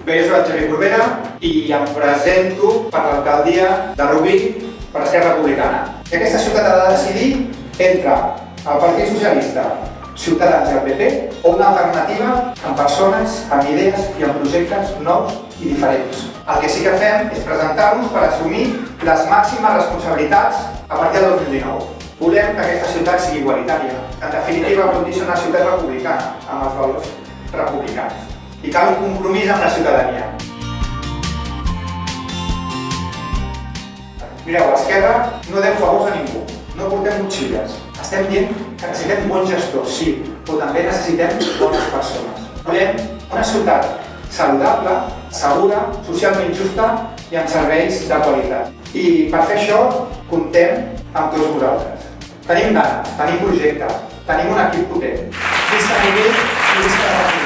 Bé, jo soc el Xavier Corbera i em presento per l'alcaldia de Rubí per Esquerra Republicana. I aquesta ciutat ha de decidir entre el Partit Socialista, Ciutadans i el PP o una alternativa amb persones, amb idees i amb projectes nous i diferents. El que sí que fem és presentar-nos per assumir les màximes responsabilitats a partir del 2019. Volem que aquesta ciutat sigui igualitària. En definitiva, vol dir ser una ciutat republicana, amb els valors republicans. I cal un compromís amb la ciutadania. Mireu, a Esquerra no deu favors a ningú, no portem motxilles. Estem dient que necessitem bons gestors, sí, però també necessitem bones persones. Volem una ciutat saludable, segura, socialment justa i amb serveis de qualitat. I per fer això, comptem amb tots vosaltres. Tenim ganes, tenim projecte, tenim un equip potent. Visca Rubí i visca